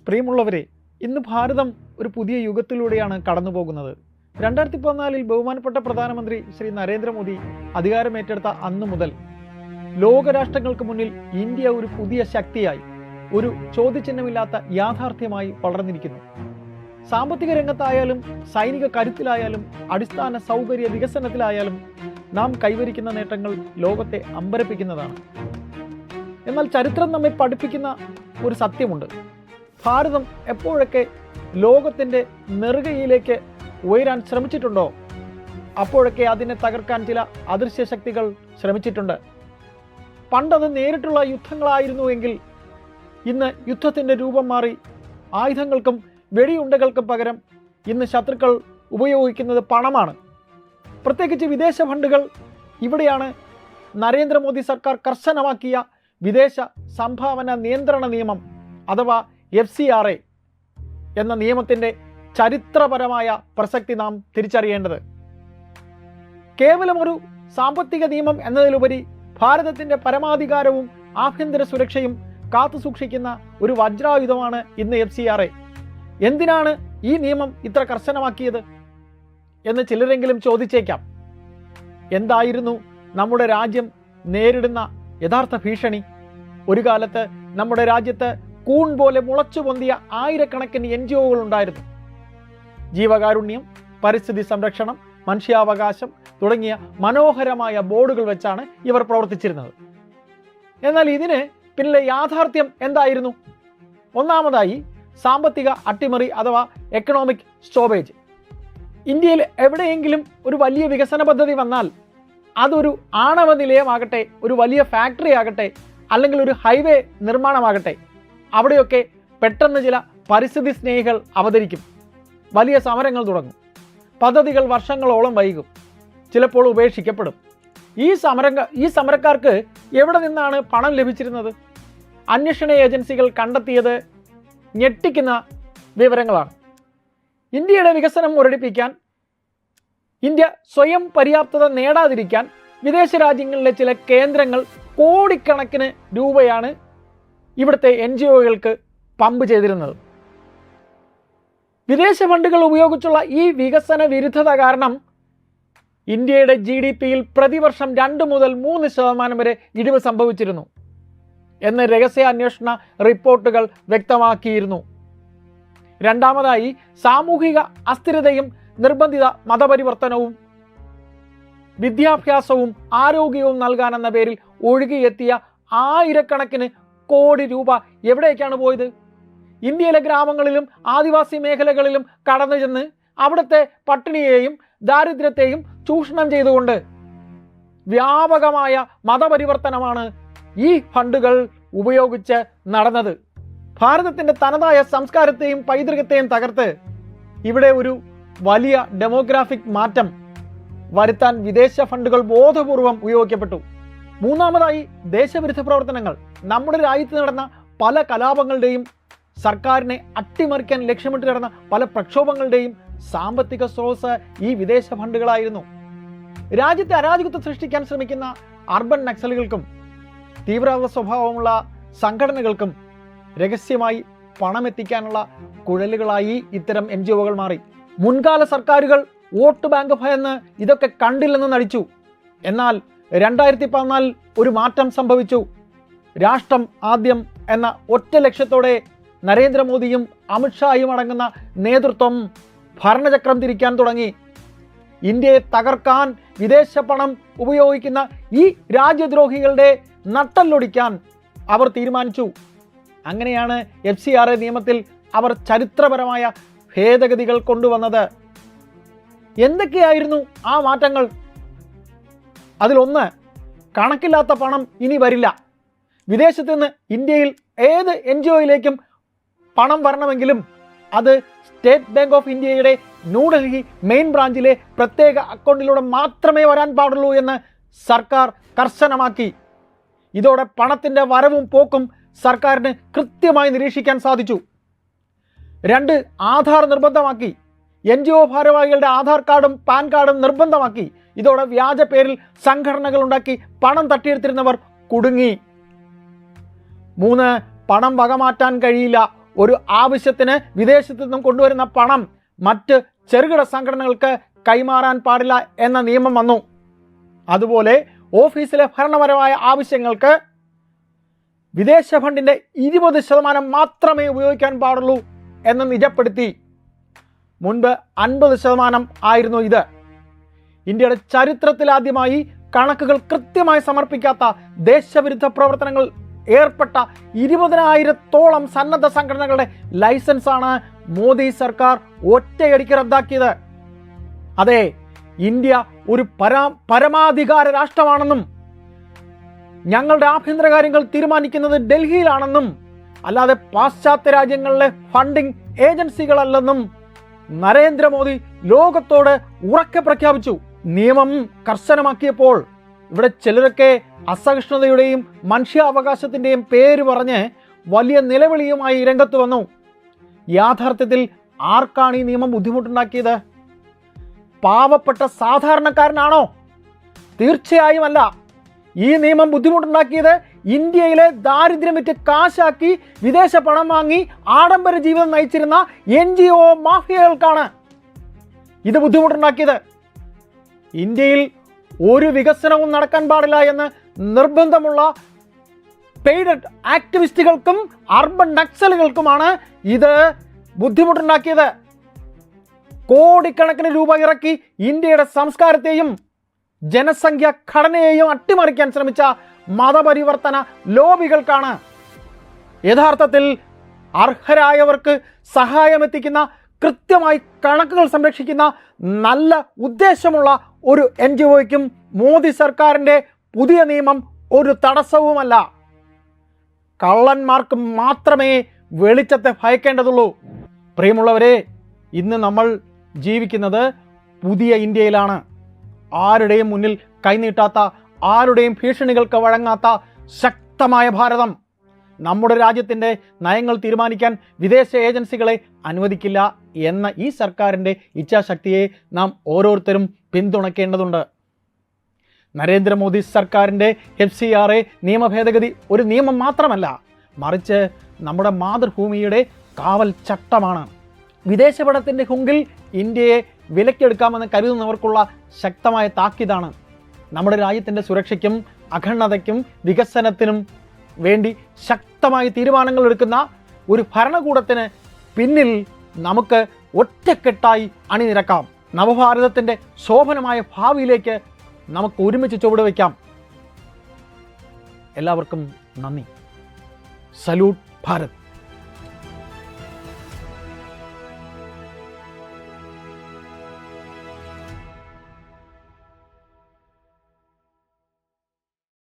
പ്രിയമുള്ളവരെ, ഇന്ന് ഭാരതം ഒരു പുതിയ യുഗത്തിലൂടെയാണ് കടന്നു പോകുന്നത്. 2014 ബഹുമാനപ്പെട്ട പ്രധാനമന്ത്രി ശ്രീ നരേന്ദ്രമോദി അധികാരമേറ്റെടുത്ത അന്നു മുതൽ ലോകരാഷ്ട്രങ്ങൾക്ക് മുന്നിൽ ഇന്ത്യ ഒരു പുതിയ ശക്തിയായി, ഒരു ചോദ്യചിഹ്നമില്ലാത്ത യാഥാർത്ഥ്യമായി വളർന്നിരിക്കുന്നു. സാമ്പത്തിക രംഗത്തായാലും സൈനിക കരുത്തിലായാലും അടിസ്ഥാന സൗകര്യ വികസനത്തിലായാലും നാം കൈവരിക്കുന്ന നേട്ടങ്ങൾ ലോകത്തെ അമ്പരപ്പിക്കുന്നതാണ്. എന്നാൽ ചരിത്രം നമ്മെ പഠിപ്പിക്കുന്ന ഒരു സത്യമുണ്ട്. ഭാരതം എപ്പോഴൊക്കെ ലോകത്തിൻ്റെ നെറുകയിലേക്ക് ഉയരാൻ ശ്രമിച്ചിട്ടുണ്ടോ, അപ്പോഴൊക്കെ അതിനെ തകർക്കാൻ ചില അദൃശ്യ ശക്തികൾ ശ്രമിച്ചിട്ടുണ്ട്. പണ്ടത് നേരിട്ടുള്ള യുദ്ധങ്ങളായിരുന്നുവെങ്കിൽ ഇന്ന് യുദ്ധത്തിൻ്റെ രൂപം മാറി ആയുധങ്ങൾക്കും വെടിയുണ്ടകൾക്കും പകരം ഇന്ന് ശത്രുക്കൾ ഉപയോഗിക്കുന്നത് പണമാണ്. പ്രത്യേകിച്ച് വിദേശ ഫണ്ടുകൾ. ഇവിടെയാണ് നരേന്ദ്രമോദി സർക്കാർ കർശനമാക്കിയ വിദേശ സംഭാവന നിയന്ത്രണ നിയമം അഥവാ FCRA എന്ന നിയമത്തിൻ്റെ ചരിത്രപരമായ പ്രസക്തി നാം തിരിച്ചറിയേണ്ടത്. കേവലം ഒരു സാമ്പത്തിക നിയമം എന്നതിലുപരി ഭാരതത്തിൻ്റെ പരമാധികാരവും ആഭ്യന്തര സുരക്ഷയും കാത്തുസൂക്ഷിക്കുന്ന ഒരു വജ്രായുധമാണ് ഇന്ന് FCRA. എന്തിനാണ് ഈ നിയമം ഇത്ര കർശനമാക്കിയത് എന്ന് ചിലരെങ്കിലും ചോദിച്ചേക്കാം. എന്തായിരുന്നു നമ്മുടെ രാജ്യം നേരിടുന്ന യഥാർത്ഥ ഭീഷണി? ഒരു കാലത്ത് നമ്മുടെ രാജ്യത്ത് കൂൺ പോലെ മുളച്ചു പൊന്തിയ ആയിരക്കണക്കിന് NGOകൾ ഉണ്ടായിരുന്നു. ജീവകാരുണ്യം, പരിസ്ഥിതി സംരക്ഷണം, മനുഷ്യാവകാശം തുടങ്ങിയ മനോഹരമായ ബോർഡുകൾ വെച്ചാണ് ഇവർ പ്രവർത്തിച്ചിരുന്നത്. എന്നാൽ ഇതിന് പിന്നിലെ യാഥാർത്ഥ്യം എന്തായിരുന്നു? ഒന്നാമതായി സാമ്പത്തിക അട്ടിമറി അഥവാ എക്കണോമിക് സ്റ്റോപ്പേജ്. ഇന്ത്യയിൽ എവിടെയെങ്കിലും ഒരു വലിയ വികസന പദ്ധതി വന്നാൽ അതൊരു ആണവ നിലയമാകട്ടെ, ഒരു വലിയ ഫാക്ടറി ആകട്ടെ, അല്ലെങ്കിൽ ഒരു ഹൈവേ നിർമ്മാണമാകട്ടെ, അവിടെയൊക്കെ പെട്ടെന്ന് ചില പരിസ്ഥിതി സ്നേഹികൾ അവതരിക്കും. വലിയ സമരങ്ങൾ തുടങ്ങും. പദ്ധതികൾ വർഷങ്ങളോളം വൈകും, ചിലപ്പോൾ ഉപേക്ഷിക്കപ്പെടും. ഈ സമരക്കാർക്ക് എവിടെ നിന്നാണ് പണം ലഭിച്ചിരുന്നത്? അന്വേഷണ ഏജൻസികൾ കണ്ടെത്തിയത് ഞെട്ടിക്കുന്ന വിവരങ്ങളാണ്. ഇന്ത്യയുടെ വികസനം മുരടിപ്പിക്കാൻ, ഇന്ത്യ സ്വയം പര്യാപ്തത നേടാതിരിക്കാൻ വിദേശ രാജ്യങ്ങളിലെ ചില കേന്ദ്രങ്ങൾ കോടിക്കണക്കിന് രൂപയാണ് ഇവിടുത്തെ NGOകൾക്ക് പമ്പ് ചെയ്തിരുന്നത്. വിദേശ ഫണ്ടുകൾ ഉപയോഗിച്ചുള്ള ഈ വികസന വിരുദ്ധത കാരണം ഇന്ത്യയുടെ GDPയിൽ പ്രതിവർഷം 2 മുതൽ 3% വരെ ഇടിവ് സംഭവിച്ചിരുന്നു എന്ന് രഹസ്യാന്വേഷണ റിപ്പോർട്ടുകൾ വ്യക്തമാക്കിയിരുന്നു. രണ്ടാമതായി സാമൂഹിക അസ്ഥിരതയും നിർബന്ധിത മതപരിവർത്തനവും വിദ്യാഭ്യാസവും ആരോഗ്യവും നൽകാനെന്ന പേരിൽ ഒഴുകിയെത്തിയ ആയിരക്കണക്കിന് കോടി രൂപ എവിടേക്കാണ് പോയത്? ഇന്ത്യയിലെ ഗ്രാമങ്ങളിലും ആദിവാസി മേഖലകളിലും കടന്നു ചെന്ന് അവിടുത്തെ പട്ടിണിയെയും ദാരിദ്ര്യത്തെയും ചൂഷണം ചെയ്തുകൊണ്ട് വ്യാപകമായ മതപരിവർത്തനമാണ് ഈ ഫണ്ടുകൾ ഉപയോഗിച്ച് നടന്നത്. ഭാരതത്തിൻ്റെ തനതായ സംസ്കാരത്തെയും പൈതൃകത്തെയും തകർത്ത് ഇവിടെ ഒരു വലിയ ഡെമോഗ്രാഫിക് മാറ്റം വരുത്താൻ വിദേശ ഫണ്ടുകൾ ബോധപൂർവം ഉപയോഗിക്കപ്പെട്ടു. മൂന്നാമതായി ദേശവിരുദ്ധ പ്രവർത്തനങ്ങൾ. നമ്മുടെ രാജ്യത്ത് നടന്ന പല കലാപങ്ങളുടെയും സർക്കാരിനെ അട്ടിമറിക്കാൻ ലക്ഷ്യമിട്ട് നടന്ന പല പ്രക്ഷോഭങ്ങളുടെയും സാമ്പത്തിക സ്രോതസ് ഈ വിദേശ ഫണ്ടുകളായിരുന്നു. രാജ്യത്തെ അരാജകത്വം സൃഷ്ടിക്കാൻ ശ്രമിക്കുന്ന അർബൻ നക്സലുകൾക്കും തീവ്രവാദ സ്വഭാവമുള്ള സംഘടനകൾക്കും രഹസ്യമായി പണമെത്തിക്കാനുള്ള കുഴലുകളായി ഇത്തരം NGOകൾ മാറി. മുൻകാല സർക്കാരുകൾ വോട്ട് ബാങ്ക് ഭയന്ന് ഇതൊക്കെ കണ്ടില്ലെന്ന് നടിച്ചു. എന്നാൽ 2014 ഒരു മാറ്റം സംഭവിച്ചു. രാഷ്ട്രം ആദ്യം എന്ന ഒറ്റ ലക്ഷ്യത്തോടെ നരേന്ദ്രമോദിയും അമിത്ഷായും അടങ്ങുന്ന നേതൃത്വം ഭരണചക്രം തിരിക്കാൻ തുടങ്ങി. ഇന്ത്യയെ തകർക്കാൻ വിദേശ പണം ഉപയോഗിക്കുന്ന ഈ രാജ്യദ്രോഹികളുടെ നട്ടെല്ലൊടിക്കാൻ അവർ തീരുമാനിച്ചു. അങ്ങനെയാണ് FCRA നിയമത്തിൽ അവർ ചരിത്രപരമായ ഭേദഗതികൾ കൊണ്ടുവന്നത്. എന്തൊക്കെയായിരുന്നു ആ മാറ്റങ്ങൾ? അതിലൊന്ന്, കണക്കില്ലാത്ത പണം ഇനി വരില്ല. വിദേശത്ത് നിന്ന് ഇന്ത്യയിൽ ഏത് NGOയിലേക്കും പണം വരണമെങ്കിലും അത് സ്റ്റേറ്റ് ബാങ്ക് ഓഫ് ഇന്ത്യയുടെ ന്യൂഡൽഹി മെയിൻ ബ്രാഞ്ചിലെ പ്രത്യേക അക്കൗണ്ടിലൂടെ മാത്രമേ വരാൻ പാടുള്ളൂ എന്ന് സർക്കാർ കർശനമാക്കി. ഇതോടെ പണത്തിൻ്റെ വരവും പോക്കും സർക്കാരിന് കൃത്യമായി നിരീക്ഷിക്കാൻ സാധിച്ചു. 2, ആധാർ നിർബന്ധമാക്കി. NGO ഭാരവാഹികളുടെ ആധാർ കാർഡും പാൻ കാർഡും നിർബന്ധമാക്കി. ഇതോടെ വ്യാജ പേരിൽ സംഘടനകൾ ഉണ്ടാക്കി പണം തട്ടിയെടുത്തിരുന്നവർ കുടുങ്ങി. 3, പണം വകമാറ്റാൻ കഴിയില്ല. ഒരു ആവശ്യത്തിന് വിദേശത്തു നിന്നും കൊണ്ടുവരുന്ന പണം മറ്റ് ചെറുകിട സംഘടനകൾക്ക് കൈമാറാൻ പാടില്ല എന്ന നിയമം വന്നു. അതുപോലെ ഓഫീസിലെ ഭരണപരമായ ആവശ്യങ്ങൾക്ക് വിദേശ ഫണ്ടിൻ്റെ 20% മാത്രമേ ഉപയോഗിക്കാൻ പാടുള്ളൂ എന്ന് നിജപ്പെടുത്തി. മുൻപ് 50% ആയിരുന്നു ഇത്. ഇന്ത്യയുടെ ചരിത്രത്തിലാദ്യമായി കണക്കുകൾ കൃത്യമായി സമർപ്പിക്കാത്ത ദേശവിരുദ്ധ പ്രവർത്തനങ്ങൾ ഏർപ്പെട്ട 20,000-ഓളം സന്നദ്ധ സംഘടനകളുടെ ലൈസൻസാണ് മോദി സർക്കാർ ഒറ്റയടിക്ക് റദ്ദാക്കിയത്. അതെ, ഇന്ത്യ ഒരു പരമാധികാര രാഷ്ട്രമാണെന്നും ഞങ്ങളുടെ ആഭ്യന്തര കാര്യങ്ങൾ തീരുമാനിക്കുന്നത് ഡൽഹിയിലാണെന്നും അല്ലാതെ പാശ്ചാത്യ രാജ്യങ്ങളിലെ ഫണ്ടിംഗ് ഏജൻസികളല്ലെന്നും നരേന്ദ്രമോദി ലോകത്തോട് ഉറക്കെ പ്രഖ്യാപിച്ചു. നിയമം കർശനമാക്കിയപ്പോൾ ഇവിടെ ചിലരൊക്കെ അസഹിഷ്ണുതയുടെയും മനുഷ്യാവകാശത്തിൻ്റെയും പേര് പറഞ്ഞ് വലിയ നിലവിളിയുമായി രംഗത്ത് വന്നു. യാഥാർത്ഥ്യത്തിൽ ആർക്കാണ് ഈ നിയമം ബുദ്ധിമുട്ടുണ്ടാക്കിയത്? പാവപ്പെട്ട സാധാരണക്കാരനാണോ? തീർച്ചയായും അല്ല. ഈ നിയമം ബുദ്ധിമുട്ടുണ്ടാക്കിയത് ഇന്ത്യയിലെ ദാരിദ്ര്യം വിറ്റ് കാശാക്കി വിദേശ പണം വാങ്ങി ആഡംബര ജീവിതം നയിച്ചിരുന്ന NGO മാഫിയകൾക്കാണ് ഇത് ബുദ്ധിമുട്ടുണ്ടാക്കിയത്. ഇന്ത്യയിൽ ഒരു വികസനവും നടക്കാൻ പാടില്ല എന്ന് നിർബന്ധമുള്ള പെയ്ഡ് ആക്ടിവിസ്റ്റുകൾക്കും അർബൻ നക്സലുകൾക്കുമാണ് ഇത് ബുദ്ധിമുട്ടുണ്ടാക്കിയത്. കോടിക്കണക്കിന് രൂപ ഇറക്കി ഇന്ത്യയുടെ സംസ്കാരത്തെയും ജനസംഖ്യ ഘടനയെയും അട്ടിമറിക്കാൻ ശ്രമിച്ച മതപരിവർത്തന ലോബികൾക്കാണ് യഥാർത്ഥത്തിൽ അർഹരായവർക്ക് സഹായമെത്തിക്കുന്ന, കൃത്യമായി കണക്കുകൾ സംരക്ഷിക്കുന്ന നല്ല ഉദ്ദേശമുള്ള ഒരു NGOയ്ക്കും മോദി സർക്കാരിൻ്റെ പുതിയ നിയമം ഒരു തടസ്സവുമല്ല. കള്ളന്മാർക്ക് മാത്രമേ വെളിച്ചത്തെ ഭയക്കേണ്ടതുള്ളൂ. പ്രിയമുള്ളവരെ, ഇന്ന് നമ്മൾ ജീവിക്കുന്നത് പുതിയ ഇന്ത്യയിലാണ്. ആരുടെയും മുന്നിൽ കൈനീട്ടാത്ത, ആരുടെയും ഭീഷണികൾക്ക് വഴങ്ങാത്ത ശക്തമായ ഭാരതം. നമ്മുടെ രാജ്യത്തിൻ്റെ നയങ്ങൾ തീരുമാനിക്കാൻ വിദേശ ഏജൻസികളെ അനുവദിക്കില്ല എന്ന ഈ സർക്കാരിൻ്റെ ഇച്ഛാശക്തിയെ നാം ഓരോരുത്തരും പിന്തുണയ്ക്കേണ്ടതുണ്ട്. നരേന്ദ്രമോദി സർക്കാരിൻ്റെ FCRA നിയമ ഭേദഗതി ഒരു നിയമം മാത്രമല്ല, മറിച്ച് നമ്മുടെ മാതൃഭൂമിയുടെ കാവൽ ചട്ടമാണ്. വിദേശ പണത്തിൻ്റെ ഹുങ്കിൽ ഇന്ത്യയെ വിലക്കെടുക്കാമെന്ന് കരുതുന്നവർക്കുള്ള ശക്തമായ താക്കീതാണ്. നമ്മുടെ രാജ്യത്തിൻ്റെ സുരക്ഷയ്ക്കും അഖണ്ഡതയ്ക്കും വികസനത്തിനും വേണ്ടി ശക്തമായ തീരുമാനങ്ങൾ എടുക്കുന്ന ഒരു ഭരണകൂടത്തിന് പിന്നിൽ നമുക്ക് ഒറ്റക്കെട്ടായി അണിനിരക്കാം. നവഭാരതത്തിൻ്റെ ശോഭനമായ ഭാവിയിലേക്ക് നമുക്ക് ഒരുമിച്ച് ചുവടുവയ്ക്കാം. എല്ലാവർക്കും നന്ദി. സല്യൂട്ട് ഭാരത്.